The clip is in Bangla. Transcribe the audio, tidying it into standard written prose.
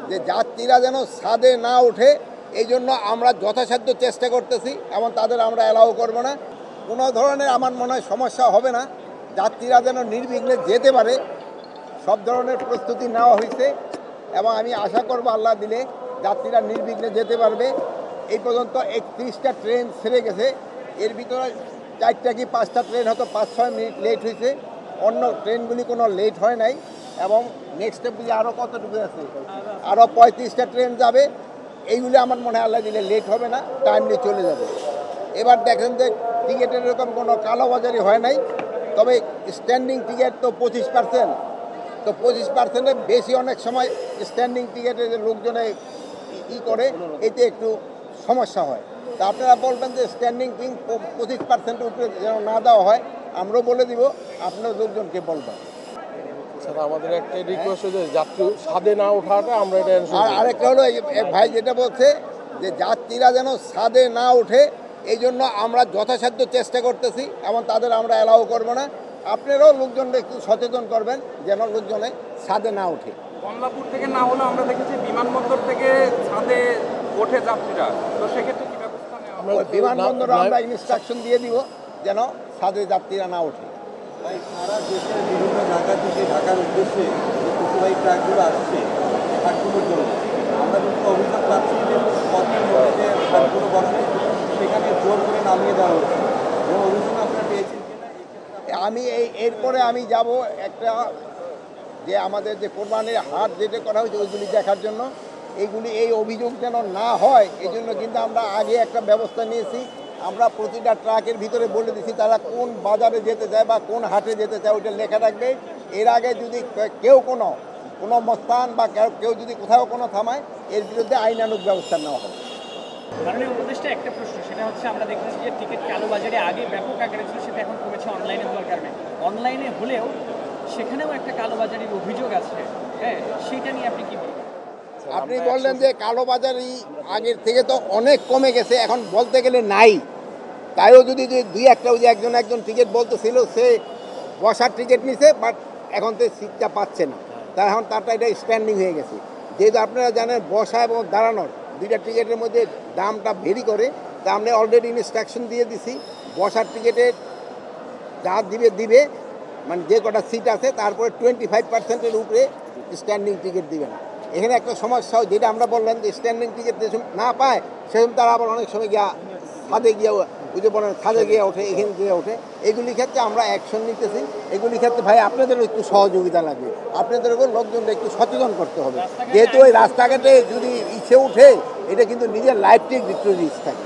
যে যাত্রীরা যেন ছাদে না ওঠে, এই জন্য আমরা যথাসাধ্য চেষ্টা করতেছি এবং তাদের আমরা অ্যালাউ করবো না। কোনো ধরনের আমার মনে হয় সমস্যা হবে না, যাত্রীরা যেন নির্বিঘ্নে যেতে পারে সব ধরনের প্রস্তুতি নেওয়া হয়েছে এবং আমি আশা করব আল্লাহ দিলে যাত্রীরা নির্বিঘ্নে যেতে পারবে। এই পর্যন্ত 31টা ট্রেন ছেড়ে গেছে, এর ভিতরে 4টা কি 5টা ট্রেন হয়তো 5-6 মিনিট লেট হয়েছে, অন্য ট্রেনগুলি কোনো লেট হয় নাই। এবং নেক্সট স্টেপে আরও কতটুকু আছে, আরও 35টা ট্রেন যাবে, এইগুলি আমার মনে হয় আল্লাহ দিলে লেট হবে না, টাইমলি চলে যাবে। এবার দেখেন যে টিকিটের এরকম কোনো কালোবাজারি হয় নাই, তবে স্ট্যান্ডিং টিকিট তো 25%, তো 25%-এর বেশি অনেক সময় স্ট্যান্ডিং টিকিটে যে লোকজনে করে, এতে একটু সমস্যা হয়। তা আপনারা বলবেন যে স্ট্যান্ডিং টিং 25%-এর উপরে যেন না দেওয়া হয়, আমরাও বলে দিব, আপনার লোকজনকে বলবেন। স্যার আমাদের একটা রিকোয়েস্ট হচ্ছে যাত্রী ছাদে না ওঠাটা আমরা এটা আর আরেকটা হলো ভাই যেটা বলছে যে যাত্রীরা যেন ছাদে না ওঠে, এই জন্য আমরা যথাসাধ্য চেষ্টা করতেছি এবং তাদের আমরা অ্যালাউ করবো না। আপনারাও লোকজনকে একটু সচেতন করবেন যেন লোকজনে ছাদে না ওঠে। কমলাপুর থেকে না হলে আমরা দেখেছি বিমানবন্দর থেকে ছাদে ওঠে যাত্রীরা, তো সেক্ষেত্রে কি ব্যবস্থা নেওয়া হবে? বিমানবন্দরে আমরা ইনস্ট্রাকশন দিয়ে দিব যেন ছাদে যাত্রীরা না ওঠে। সারা দেশের বিভিন্ন জায়গা থেকে ঢাকার উদ্দেশ্যে যে পশুবাহী ট্রাকগুলো আসছে ঘাটগুলোর জন্য, আমরা কিন্তু অভিযোগ পাচ্ছি যে পথের মধ্যে যে ঘাটগুলো বসে সেখানে জোর করে নামিয়ে দেওয়া হচ্ছে, এবং অভিযোগ আপনারা পেয়েছেন কিনা? আমি এরপরে আমি যাব একটা যে আমাদের যে কোরবানির হাট যেটা করা হয়েছে ওইগুলি দেখার জন্য, এই অভিযোগ যেন না হয় এই জন্য কিন্তু আমরা আগে একটা ব্যবস্থা নিয়েছি। আমরা প্রতিটা ট্রাকের ভিতরে বলে দিছি তারা কোন বাজারে যেতে চায় বা কোন হাটে যেতে চায় ওইটা লেখা রাখবে। এর আগে যদি কেউ কোনো মস্তান বা কেউ যদি কোথাও কোনো থামায়, এর বিরুদ্ধে আইনানুগ ব্যবস্থা নেওয়া হবে। মাননীয় উপদেষ্টা একটা প্রশ্ন, সেটা হচ্ছে আমরা দেখতেছি যে টিকিট কালোবাজারে আগে ব্যাপক আকারে ছিল, সেটা এখন কমেছে অনলাইনে হওয়ার কারণে। অনলাইনে হলেও সেখানেও একটা কালোবাজারির অভিযোগ আছে, হ্যাঁ, সেটা নিয়ে আপনি কি বলবেন? আপনি বললেন যে কালোবাজারি আগের থেকে তো অনেক কমে গেছে, এখন বলতে গেলে নাই। তাইও যদি দুই একটা ওই যে একজন টিকিট বলতেছিল সে বসার টিকিট নিছে, বাট এখন তো সিটটা পাচ্ছে না, তার এখন তারটা এটা স্ট্যান্ডিং হয়ে গেছে। যেহেতু আপনারা জানেন বসা এবং দাঁড়ানোর দুইটা টিকিটের মধ্যে দামটা ভেরি করে, তা আমরা অলরেডি ইনস্ট্রাকশন দিয়ে দিছি বসার টিকিটের যা দিবে মানে যে কটা সিট আছে তারপরে 25%-এর উপরে স্ট্যান্ডিং টিকিট দিবে না। এখানে একটা সমস্যা হয়, যেটা আমরা বললাম যে স্ট্যান্ডিং টিকিট যেসব না পায় সেরকম তারা আবার অনেক সময় ছাদে গিয়ে বুঝে বলেন ছাদে গিয়ে ওঠে, এখানে গিয়ে ওঠে। এগুলির ক্ষেত্রে আমরা অ্যাকশন নিতেছি। এগুলির ক্ষেত্রে ভাই আপনাদেরও একটু সহযোগিতা লাগবে, আপনাদেরও লোকজনকে একটু সচেতন করতে হবে, যেহেতু ওই রাস্তাঘাটে যদি ইচ্ছে উঠে এটা কিন্তু নিজের লাইফটি একটু রিস্ক থাকে।